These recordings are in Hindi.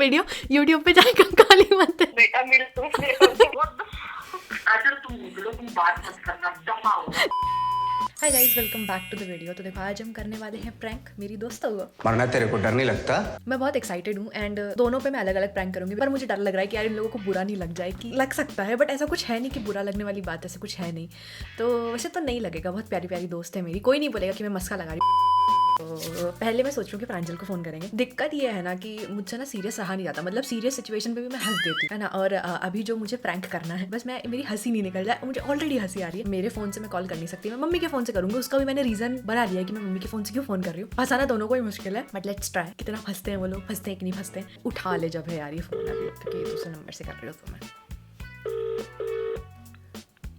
वीडियो यूट्यूब पे जाकर काली मत बेटा मेरे तुम तुम बात मत करना, दफा हो। Hi guys, welcome back to the video. तो देखो, आज हम करने वाले हैं प्रैंक मेरी दोस्तों को। मरना तेरे को डर नहीं लगता? मैं बहुत एक्साइटेड हूँ एंड दोनों पे मैं अलग अलग प्रैंक करूंगी, पर मुझे डर लग रहा है कि यार इन लोगों को बुरा नहीं लग जाए। कि लग सकता है बट ऐसा कुछ है नहीं कि बुरा लगने वाली बात, ऐसा कुछ है नहीं। तो वैसे तो नहीं लगेगा, बहुत प्यारी प्यारी दोस्त है मेरी, कोई नहीं बोलेगा कि मैं मस्का लगा रही। तो पहले मैं सोच रही हूँ कि प्रांजल को फोन करेंगे। दिक्कत ये है ना कि मुझसे ना सीरियस रहा नहीं जाता, मतलब सीरियस सिचुएशन पे भी मैं हंस देती हूँ, है ना। और अभी जो मुझे प्रैंक करना है, बस मैं मेरी हंसी नहीं निकल जाए, मुझे ऑलरेडी हंसी आ रही है। मेरे फोन से मैं कॉल कर नहीं सकती, मैं मम्मी के फोन से करूंगी। उसका भी मैंने रीजन बना लिया है कि मैं मम्मी के फोन से क्यों फोन कर रही हूँ। फंसाना दोनों को ही मुश्किल है, बट लेट्स ट्राई। कितना फंसते हैं वो लोग, फंसते हैं कि नहीं फंसते हैं। उठा ले जब है यार ये फोन, अभी क्योंकि दूसरे नंबर से कर रही हो तो मैं।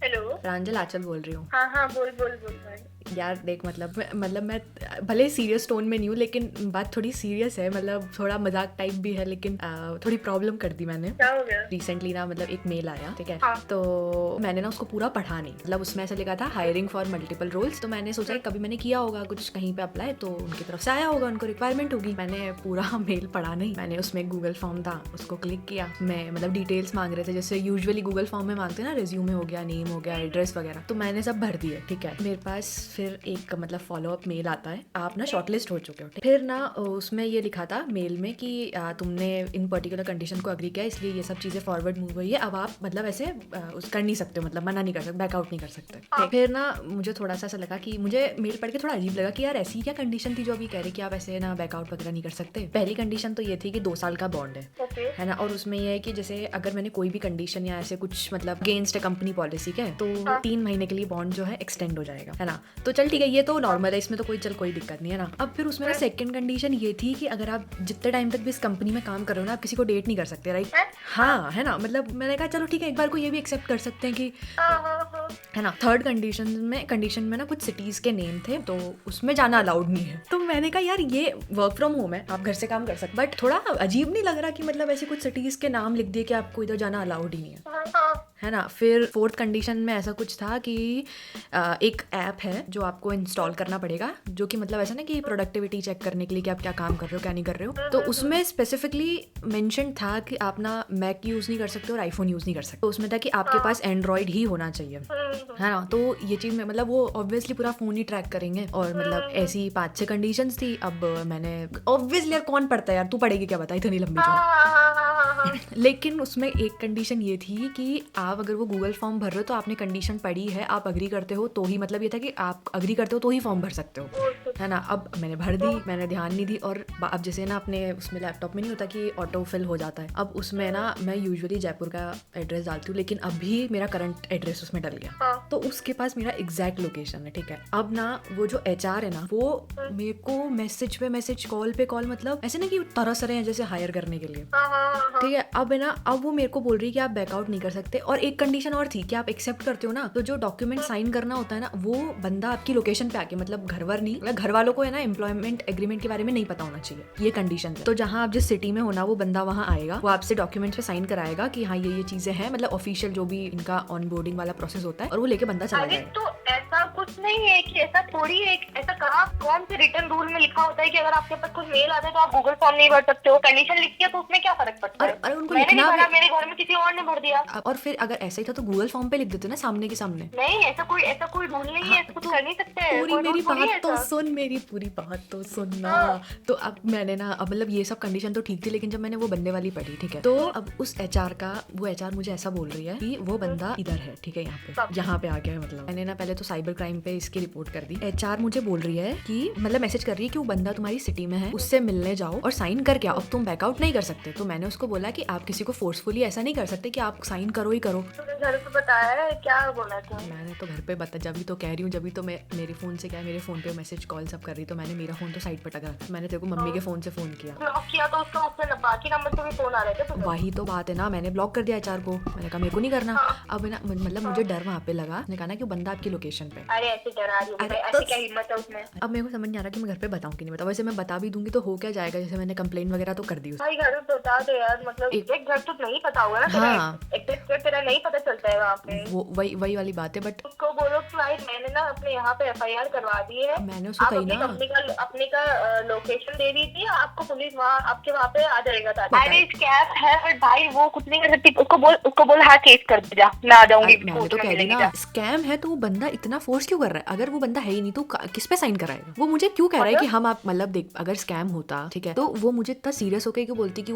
हेलो, प्रांजल आंचल बोल रही हूँ। हाँ बोल भाई। यार देख, मतलब मैं भले सीरियस टोन में नहीं हूँ, लेकिन बात थोड़ी सीरियस है, मतलब थोड़ा मजाक टाइप भी है, लेकिन थोड़ी प्रॉब्लम कर दी मैंने। क्या हो गया? रिसेंटली ना, मतलब एक मेल आया, ठीक है। हाँ। तो मैंने ना उसको पूरा पढ़ा नहीं, मतलब उसमें ऐसा लिखा था हायरिंग फॉर मल्टीपल रोल्स। तो मैंने सोचा कि कभी मैंने किया होगा कुछ कहीं पे अप्लाई, तो उनकी तरफ से आया होगा, उनको रिक्वायरमेंट होगी। मैंने पूरा मेल पढ़ा नहीं, मैंने उसमें गूगल फॉर्म था, उसको क्लिक किया। मैं मतलब डिटेल्स मांग रहे थे, जैसे यूजुअली गूगल फॉर्म में मांगते हैं ना, रिज्यूमे हो गया, नेम हो गया, एड्रेस वगैरह, तो मैंने सब भर दिए, ठीक है। मेरे पास फिर एक मतलब फॉलो अप मेल आता है, आप ना शॉर्टलिस्ट हो चुके हो। फिर ना उसमें ये लिखा था मेल में कि तुमने इन पर्टिकुलर कंडीशन को अग्री किया, इसलिए ये सब चीजें फॉरवर्ड मूव हुई है। अब आप मतलब ऐसे कर नहीं सकते, मतलब मना नहीं कर सकते, बैकआउट नहीं कर सकते। फिर ना मुझे थोड़ा सा ऐसा लगा कि मुझे मेल पढ़ के थोड़ा अजीब लगा कि यार ऐसी क्या कंडीशन थी जो अभी कह रहे कि आप ऐसे ना बैकआउट वगैरह नहीं कर सकते। पहली कंडीशन तो ये थी कि 2 साल का बॉन्ड है ना, और उसमें ये है कि जैसे अगर मैंने कोई भी कंडीशन या ऐसे कुछ मतलब अगेंस्ट है कंपनी पॉलिसी के, तो 3 महीने के लिए बॉन्ड जो है एक्सटेंड हो जाएगा, है ना। तो चल ठीक है, ये तो नॉर्मल है, इसमें तो कोई दिक्कत नहीं है ना। अब फिर उसमें ना सेकंड कंडीशन ये थी कि अगर आप जितने टाइम तक भी इस कंपनी में काम कर रहे हो ना, आप किसी को डेट नहीं कर सकते, राइट। हाँ, है ना। मतलब मैंने कहा चलो ठीक है, एक बार को ये भी एक्सेप्ट कर सकते हैं कि, है ना। थर्ड कंडीशन में ना कुछ सिटीज के नेम थे, तो उसमें जाना अलाउड नहीं है। तो मैंने कहा यार ये वर्क फ्रॉम होम है, आप घर से काम कर सकते, बट थोड़ा अजीब नहीं लग रहा कि मतलब ऐसे कुछ सिटीज के नाम लिख दिए कि आपको इधर जाना अलाउड ही नहीं है ना। फिर फोर्थ कंडीशन में ऐसा कुछ था कि एक ऐप है जो आपको इंस्टॉल करना पड़ेगा, जो कि मतलब ऐसा ना कि प्रोडक्टिविटी चेक करने के लिए कि आप क्या काम कर रहे हो क्या नहीं कर रहे हो। तो उसमें स्पेसिफिकली मेंशन था कि आप ना मैक यूज नहीं कर सकते और आईफोन यूज नहीं कर सकते। तो उसमें था कि आपके पास एंड्रॉइड ही होना चाहिए, है ना। तो ये चीज में मतलब वो ऑब्वियसली पूरा फोन ही ट्रैक करेंगे, और मतलब ऐसी 5-6 कंडीशंस थी। अब मैंने ऑब्वियसली, यार कौन पढ़ता है यार, तू पढ़ेगी क्या, बता इतनी लंबी जो। लेकिन उसमें एक कंडीशन ये थी कि आप अगर वो गूगल फॉर्म भर रहे हो तो आपने कंडीशन पढ़ी है, आप अग्री करते हो तो ही, मतलब ये था कि आप अग्री करते हो तो ही फॉर्म भर सकते हो, है ना। अब मैंने भर दी, मैंने ध्यान नहीं दी, और अब जैसे ना अपने उसमें लैपटॉप में नहीं होता कि ऑटो फिल हो जाता है, अब उसमें ना मैं यूजुअली जयपुर का एड्रेस डालती हूँ, लेकिन अभी मेरा करंट एड्रेस उसमें डल गया, तो उसके पास मेरा एग्जैक्ट लोकेशन है, ठीक है। अब ना वो जो HR है ना, वो मेरे को मैसेज पे मैसेज, कॉल पे कॉल, मतलब ऐसे ना कि तरस रहे हैं जैसे हायर करने के लिए, ठीक है। अब है ना, अब वो मेरे को बोल रही है कि आप बैकआउट नहीं कर सकते, और एक कंडीशन और थी कि आप एक्सेप्ट करते हो ना, तो जो डॉक्यूमेंट साइन करना होता है ना, वो बंदा आपकी लोकेशन पे आके, मतलब घरवर नहीं, मतलब घर वालों को है ना एम्प्लॉयमेंट एग्रीमेंट के बारे में नहीं पता होना चाहिए, ये कंडीशन है। तो जहाँ आप जिस सिटी में होना, वो बंदा वहाँ आएगा, वो आपसे डॉक्यूमेंट पे साइन कराएगा कि हाँ ये चीजें हैं, मतलब ऑफिशियल जो भी इनका ऑनबोर्डिंग वाला प्रोसेस होता है, और वो लेके बंदा चला जाएगा। तो ऐसा कुछ नहीं है कि ऐसा थोड़ी है, ऐसा कहाँ कौन से रिटर्न रूल में लिखा होता है कि अगर आपके पास कुछ मेल आता है तो आप गूगल फॉर्म नहीं भर सकते हो। कंडीशन लिखती है तो उसमें क्या फर्क पड़ता है? और उनको मैंने नहीं लिखना भरा, भी, मेरे घर में किसी और ने भर दिया। और फिर अगर ऐसा ही था तो गूगल फॉर्म पे लिख देते ना सामने के सामने। नहीं, ऐसा कोई रूल नहीं है, ऐसा कुछ कर नहीं सकते। पूरी मेरी बात तो सुन, मेरी पूरी बात तो सुन ना। तो अब मैंने ना, अब मतलब ये सब कंडीशन तो ठीक थी, लेकिन जब मैंने वो बंदे वाली पढ़ी, ठीक है, तो अब उस HR मुझे ऐसा बोल रही है कि वो बंदा इधर है, ठीक है, यहाँ पे आ गया है। मतलब मैंने ना पहले तो साइबर क्राइम पे इसकी रिपोर्ट कर दी। HR मुझे बोल रही है कि मतलब मैसेज कर रही है कि वो बंदा तुम्हारी सिटी में है, उससे मिलने जाओ और साइन करके आओ, अब तुम बैकआउट नहीं कर सकते। तो मैंने उसको बोला कि आप किसी को फोर्सफुली ऐसा नहीं कर सकते कि आप साइन करो ही करो। घर पे बताया है क्या बोला था? मैंने तो घर पे बता, जब तो कह रही हूँ, जब तो मैं मेरे फोन से क्या, मेरे फोन पे मैसेज कॉल सब कर रही, तो मैंने मेरा फोन तो साइड पर टका था, मैंने तेरे को मम्मी के फोन से फोन किया। ब्लॉक किया तो उसका उससे बाकी नंबर से भी फोन आ रहे थे तुझे? वही तो बात है ना, मैंने ब्लॉक कर दिया HR को, मैंने कहा मेरे को नहीं करना। अब ना मतलब मुझे डर वहाँ पे लगा, मैंने कहा ना कि वो बंदा आपकी लोकेशन पे। अरे ऐसे डरा रही है, ऐसे क्या हिम्मत है उसमें? अब मेरे को समझ नहीं आ रहा कि मैं घर पे बताऊँ कि नहीं बताऊँ। वैसे मैं बता भी दूंगी तो हो क्या जाएगा, जैसे मैंने कंप्लेंट वगैरह तो कर दी। भाई घर पे बता दे यार, मतलब मतलब एक- एक घर तो नहीं पता होगा ना हाँ। तेरा नहीं पता चलता है वहाँ पे। वो वही वाली बात है, बट उसको बोलो कि भाई मैंने ना अपने यहाँ पे FIR करवा दी है, मैंने उसको आप कही अपनी ना। कंपनी का लोकेशन दे दीजिए, आपको पुलिस वहाँ आपके वहाँ पे आ जाएगा। पता अरे है। स्कैम है, बट भाई वो कुछ नहीं कर सकती। उसको बोल हाँ केस कर दे जा, मैं आ जाऊंगी, मैंने कोर्ट तो में कह दी मिलेंगे ना, जा। स्कैम है तो वो बंदा इतना फोर्स क्यों कर रहा है? अगर वो बंदा है ही नहीं तो किस पे साइन कराएगा? वो मुझे क्यों कह रहा है कि हम आप मतलब देख, अगर स्कैम होता ठीक है तो वो मुझे इतना सीरियस होकर क्यों बोलती कि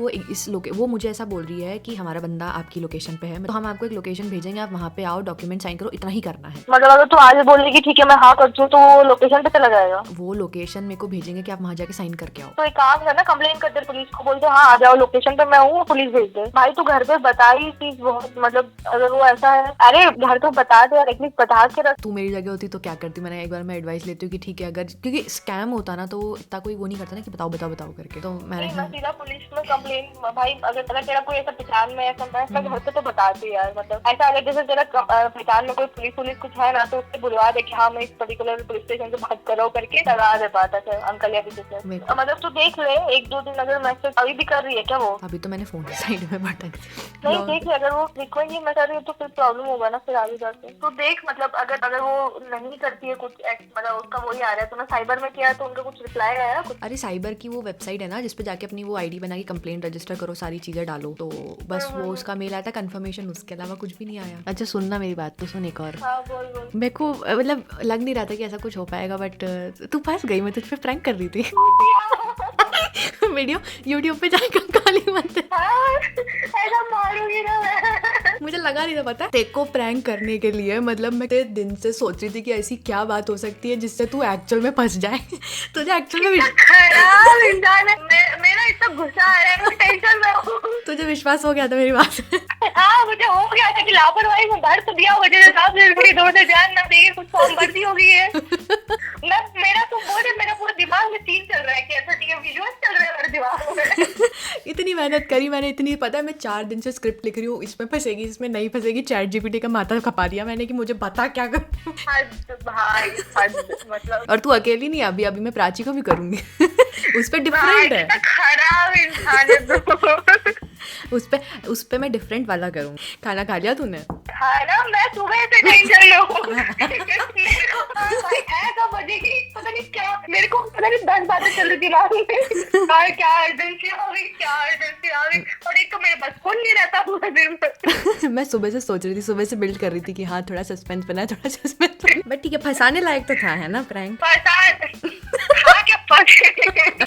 वो मुझे ऐसा बोल रही है कि हमारा बंदा आपकी लोकेशन पे है, तो हम आपको एक लोकेशन भेजेंगे, आप वहाँ पे आओ, डॉक्यूमेंट साइन करो, इतना ही करना है। मतलब अगर तू आज बोल रही कि ठीक है मैं हाँ करती हूँ, तो वो लोकेशन पे चला जाएगा? वो लोकेशन मेरे को भेजेंगे कि आप वहाँ जाके साइन करके आओ। तो एक काम करना, कंप्लेन कर दे पुलिस को, बोल दे हाँ आ जाओ लोकेशन पे मैं हूँ, पुलिस भेज दे। भाई तू घर पे बता ही चीज बहुत, मतलब अगर वो ऐसा है, अरे घर तो बता दे यार, एटलीस्ट बता के रख। तू मेरी जगह होती तो क्या करती? मैंने एक बार मैं एडवाइस लेती हूँ कि ठीक है, अगर क्योंकि स्कैम होता ना तो इतना कोई वो नहीं करता ना कि बताओ बताओ बताओ करके, तो मैंने मैं सीधा पुलिस में कंप्लेन। भाई अगर तेरा कोई ऐसा पहचान में ऐसा मैं घर पे तो बताती यार, मतलब ऐसा अगर जैसे तेरा पहचान में कोई पुलिस कुछ है ना, तो उससे बुलवा दे कि हाँ मैं इस पर्टिकुलर पुलिस स्टेशन से बात कर रहा हूँ करके लगा दे बात है अंकल या किसी से। मतलब तू देख ले 1-2 दिन, अगर मैसेज अभी भी कर रही है क्या वो? अभी तो मैंने फोन साइड में पटक नहीं देख ले, अगर वो फ्रीक्वेंट ही मैं कर रही हूँ तो फिर प्रॉब्लम होगा ना फिर आगे जाके। तो देख मतलब अगर वो नहीं करती है कुछ, मतलब उसका वही आ रहा है, तूने साइबर में किया है तो उनका कुछ रिप्लाई आया कुछ? अरे साइबर की वो वेबसाइट है ना जिसपे जाके अपनी वो आईडी बना के कंप्लेंट रजिस्टर करो, सारी चीजें डालो, तो बस वो उसका मेल आया था कंफर्मेशन, उसके अलावा कुछ भी नहीं आया। अच्छा सुनना मेरी बात तो सुन एक और। हाँ बोल बोल। मेरे को मतलब लग नहीं रहा था कि ऐसा कुछ हो पाएगा, बट तू फंस गई। मैं तुझ पे प्रैंक कर रही थी वीडियो यूट्यूब पे जाकर काली मत ऐसा मारूंगी ना मैं। मुझे लगा नहीं था, पता है तेरे को प्रैंक करने के लिए, मतलब मैं तेरे दिन से सोच रही थी कि ऐसी क्या बात हो सकती है जिससे तू एक्चुअल में फंस जाए तुझे एक्चुअल में खराब इंसान है। मेरा इतना गुस्सा आ रहा है, मैं टेंशन में हूँ। तुझे विश्वास हो गया था मेरी बात हाँ मुझे हो गया था कि लापरवाही में भर तो दिया, मुझे साहब ने दो से जान ना देगी, कुछ फॉर्म भर दी होगी है। मेरा तो बोल मेरा पूरा दिमाग में सीन चल रहा है कि ऐसा टीएम विजुअल चल रहा है मेरे दिमाग में। इतनी मेहनत करी मैंने, इतनी पता है मैं 4 दिन से स्क्रिप्ट लिख रही हूँ, इसमें फंसेगी इसमें नहीं फंसेगी, चैट जीपीटी का माथा खपा दिया मैंने कि मुझे बता क्या करूँ। भाई मतलब और तू अकेली नहीं, अभी अभी मैं प्राची को भी करूंगी उस पे डिफरेंट है, खराब इंसान है उस पे मैं डिफरेंट वाला करूंगी। खाना खा लिया तूने? खाना मैं सुबह से टेंशन में हूँ। ऐसा बजेगी पता नहीं क्या, मेरे को पता नहीं 10 बातें चल रही दिमाग में, क्या अर्जेंसी आ गई, और एक तो मेरे पास फोन नहीं रहता पूरे दिन। मैं सुबह से सोच रही थी, सुबह से बिल्ड कर रही थी कि हाँ थोड़ा सस्पेंस बना, थोड़ा सस्पेंस बट ठीक है, फंसाने लायक तो था है ना प्रैंक।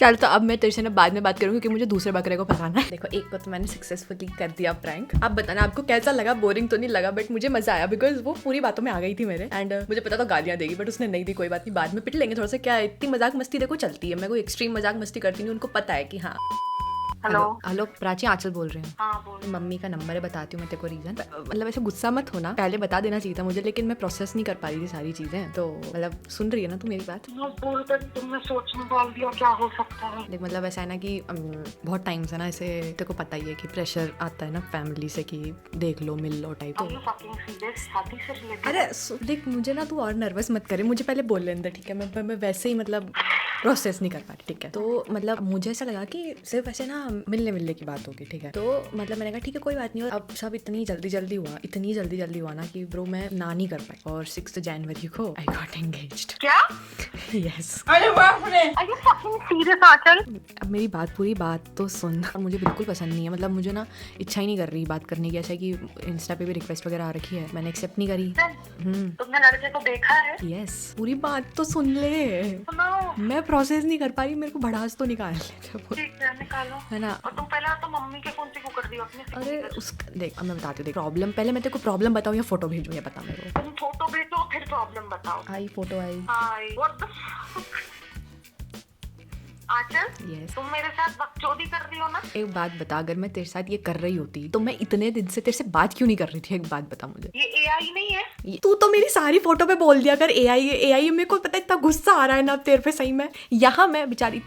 चल तो अब मैं तेरे से ना बाद में बात करूंगी क्योंकि मुझे दूसरे बकरे को फंसाना है। देखो एक को तो मैंने सक्सेसफुली कर दिया प्रैंक, अब बताना आपको कैसा लगा। बोरिंग तो नहीं लगा बट मुझे मजा आया बिकॉज वो पूरी बातों में आ गई थी मेरे, एंड मुझे पता था गालियां देगी बट उसने नहीं दी, कोई बात नहीं, बाद में पिट लेंगे थोड़ा सा, क्या इतनी मजाक मस्ती देखो चलती है, मैं कोई एक्सट्रीम मजाक मस्ती करती नहीं, उनको पता है कि हाँ। हेलो प्राची, आंचल बोल रहे हैं। हाँ बोल। मम्मी का नंबर है, बताती हूँ मैं तेरे को रीजन, मतलब ऐसे गुस्सा मत होना, पहले बता देना चाहिए था मुझे, लेकिन मैं प्रोसेस नहीं कर पा रही थी सारी चीजें, तो मतलब सुन रही है ना तू मेरी बात? तुमने सोचने डाल दिया क्या हो सकता है। देख मतलब ऐसा है ना कि बहुत टाइम से ना ऐसे तेरे को पता ही है कि प्रेशर आता है ना फैमिली से कि देख लो मिल लो टाइप। अरे देख मुझे ना तू और नर्वस मत करे, मुझे पहले बोल लेने दे ठीक है, मैं वैसे ही मतलब प्रोसेस नहीं कर पा रही ठीक है। तो मतलब मुझे ऐसा लगा कि सिर्फ ऐसे ना मिलने की बात होगी ठीक है, तो मतलब मैंने कहा ठीक है कोई बात नहीं, अब सब इतनी जल्दी हुआ ना कि ब्रो मैं ना नहीं कर पाई, और 6 जनवरी को आई गॉट एंगेज्ड। क्या? यस। अरे बाप रे, आर यू फकिंग सीरियस आंचल? अब मेरी पूरी बात तो सुन, मुझे बिल्कुल पसंद नहीं है, मतलब मुझे ना इच्छा ही नहीं कर रही बात करने की, ऐसा कि इंस्टा पे भी रिक्वेस्ट वगैरह आ रखी है, मैंने एक्सेप्ट नहीं करी। तुमने लड़के को देखा है? यस, पूरी बात तो सुन ले, मैं प्रोसेस नहीं कर पा रही, मेरे को भड़ास तो निकाल निकालो है ना। और तुम पहले तो मम्मी के फोन से क्यों कर रही हो अपने? अरे देख अब मैं बताती हूँ, देख प्रॉब्लम, पहले मैं तेरे को प्रॉब्लम बताऊँ या फोटो भेजूँ, ये बता मेरे को। तुम फोटो भेजो फिर प्रॉब्लम बताओ। आई फोटो आई। What the Aanchal, yes. तुम मेरे साथ बकचोदी कर रही हो ना? एक बात बता, अगर मैं तेरे साथ ये कर रही होती तो मैं इतने दिन से तेरे से बात क्यों नहीं कर रही थी? एक बात बता मुझे। ये AI नहीं है? तू तो मेरी सारी फोटो पे बोल दिया कर AI, मेरे को पता है इतना गुस्सा आ रहा है ना तेरे पे सही में। यहाँ मैं बेचारी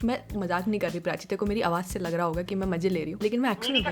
मैं मजाक नहीं कर रही प्राची, तेरे को मेरी आवाज से लग रहा होगा कि मैं मजे ले रही हूँ, लेकिन मैं एक्चुअली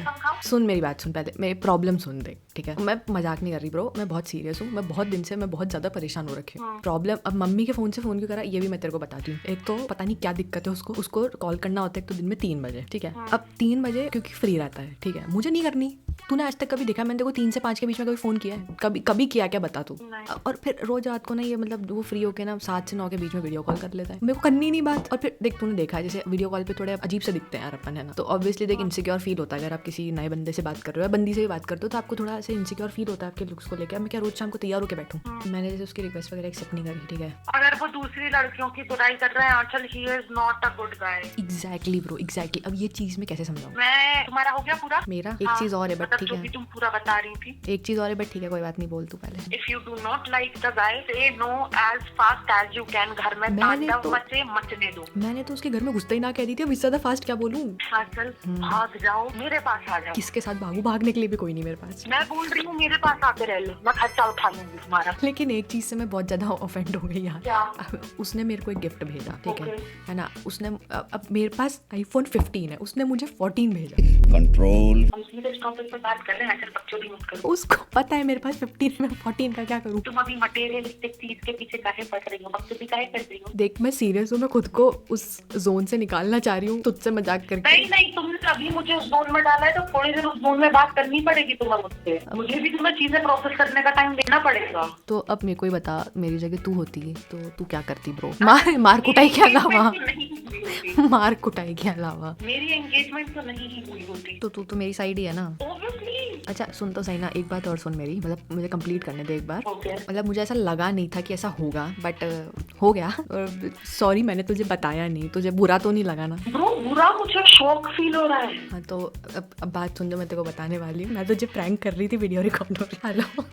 सुन मेरी बात सुन, पहले मेरी प्रॉब्लम सुन दे। ठीक है। मैं मजाक नहीं कर रही ब्रो, मैं बहुत सीरियस हूँ। मैं बहुत दिन से मैं बहुत ज्यादा परेशान हो रखी हूँ। प्रॉब्लम अब मम्मी के फोन से फोन क्यों करा ये भी मैं तेरे को बताती हूँ। एक तो पता नहीं क्या दिक्कत है उसको कॉल करना होता है एक तो दिन में 3 बजे, ठीक है। अब 3 बजे क्योंकि फ्री रहता है, ठीक है, मुझे नहीं करनी। तूने आज तक कभी देखा मैंने देखो 3 से 5 के बीच में कभी फोन किया है? कभी किया क्या बता तू? और फिर रोज रात को ना ये मतलब वो फ्री होके ना 7 से 9 के बीच में वीडियो कॉल कर लेता है। मेरे को करनी नहीं बात। और फिर देख तूने देखा है जैसे वीडियो कॉल पे थोड़े अजीब से दिखते हैं यार अपन, है ना, तो ऑब्वियसली देख इनसिक्योर फील होता है। अगर आप किसी नए बंदे से बात कर रहे हो या बंदी से भी बात करते हो तो आपको थोड़ा ऐसे इनसिक्योर फील होता है आपके लुक्स को लेकर। मैं क्या रोज शाम को तैयार होकर बैठूं? मैंने जैसे उसकी रिक्वेस्ट वगैरह एक्सेप्ट नहीं करी, ठीक है। अगर वो दूसरी लड़कियों की बुराई कर रहा है Aanchal, he is not a good guy. Exactly bro, exactly. अब ये चीज मैं कैसे समझाऊं? मैं तुम्हारा हो गया पूरा? मेरा एक चीज और है बट ठीक है, तुम पूरा बता रही थी। एक चीज और है बट ठीक है, कोई बात नहीं, बोल तू पहले। If you do not like the guy so no as fast as you can. घर में तांडव मचने दो। मैंने तो उसके घर में घुसते ही ना कह दी थी, अब इससे ज्यादा फास्ट क्या बोलूं? आंचल भाग जाओ, मेरे पास आ जाओ। किसके साथ भागू? भागने के लिए भी कोई नहीं मेरे पास। मैं बोल रही हूँ मेरे पास आके रह लो, मैं खर्चा उठा लूंगी तुम्हारा। लेकिन एक चीज से मैं बहुत ज्यादा ऑफेंड हो गई यार। क्या? उसने मेरे को एक गिफ्ट भेजा, ठीक है ना। उसने अब मेरे पास iPhone 15 है, उसने मुझे 14 भेजा। कंट्रोल। हम सीधे इस टॉपिक पे बात कर रहे हैं, बच्चों मत करो। उसको पता है मेरे पास 15 है, मैं 14 का क्या करूं? तुम अभी मटेरियलिस्टिक चीज के पीछे काहे पड़ रही हो? बकचोदी काहे कर रही हो? देख मैं सीरियस हूँ, मैं खुद को उस जोन से निकालना चाह रही हूँ तुझसे मजाक करके। नहीं, तुमने अभी मुझे उस जोन में डाला है तो थोड़ी देर उस जोन में बात करनी पड़ेगी तुम्हें मुझसे। मुझे भी तुम्हें चीजें प्रोसेस करने का टाइम देना पड़ेगा। तो अब मेरे को ही बता, मेरी जगह तू होती तो तू क्या करती ब्रो? मार कुटाई के अलावा मार कुटाई के अलावा मेरी एंगेजमेंट तो नहीं ही हुई होती। तो तू तो मेरी साइड ही है ना। अच्छा सुन तो सही ना, एक बात और सुन मेरी, मतलब मुझे कंप्लीट करने दे एक बार। मतलब मुझे ऐसा लगा नहीं था कि ऐसा होगा बट हो गया। और सॉरी मैंने तुझे बताया नहीं, तुझे बुरा तो नहीं लगा ना? ब्रो बुरा, मुझे शौक फील हो रहा है। हाँ तो अब बात सुन जो मैं तेरे को बताने वाली हूँ। मैं तुझे प्रैंक कर रही थी वीडियो रिकॉर्ड हो रही। हेलो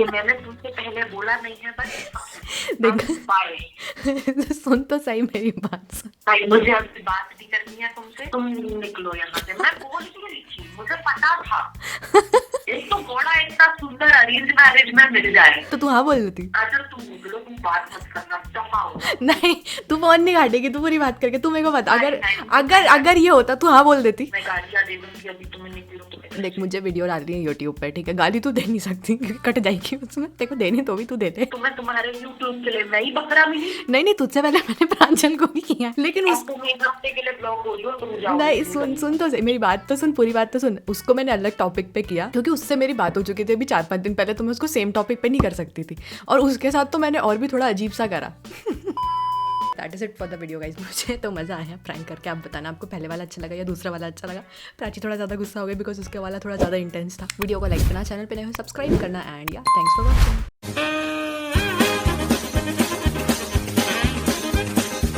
मैंने तुमसे पहले बोला नहीं है बस। देख सुन तो सही मेरी बात सुन। मुझे आपसे बात भी करनी है तुमसे, तुम निकलो यहाँ से। मैं बोल भी रही थी, मुझे पता था। एक तो घोड़ा इतना सुंदर अरेंज मैरिज में मिल जाए तो तू हाँ बोल देती। अच्छा तुम निकलो, तुम बात मत करना, दफा हो। नहीं तू फोन नहीं काटेगी, तू पूरी बात करके तू मेरे को बता। अगर ये होता तू हाँ बोल देती। मैं गालियाँ दे दूंगी अभी, तुम्हें निकलो। देख मुझे वीडियो डाल रही है यूट्यूब पे, ठीक है, गाली तू दे नहीं सकती, कट जाएगी उसमें। तेरे को देनी तो भी तू दे दे। तुम्हें तुम्हारे यूट्यूब के लिए मैं ही बकरा मिली? नहीं तुझसे पहले मैंने प्रांजल को भी किया, लेकिन उस तुम एक हफ्ते के लिए ब्लॉग हो जो, तुम जाओ। नहीं सुन तो सही मेरी बात तो सुन, पूरी बात तो सुन। उसको मैंने अलग टॉपिक पे किया क्योंकि उससे मेरी बात हो चुकी थी अभी 4-5 दिन पहले, तो मैं उसको सेम टॉपिक पे नहीं कर सकती थी। और उसके साथ तो मैंने और भी थोड़ा अजीब सा करा। That is it for the video guys. मुझे तो मज़ा आया प्रैंक करके। आप बताना आपको पहले वाला अच्छा लगा या दूसरा वाला अच्छा लगा। प्राची थोड़ा ज़्यादा गुस्सा हो गया बिकॉज उसके वाला थोड़ा ज़्यादा इंटेंस था। वीडियो को लाइक करना, चैनल पे नए हो सब्सक्राइब करना एंड या थैंक्स फॉर वॉचिंग।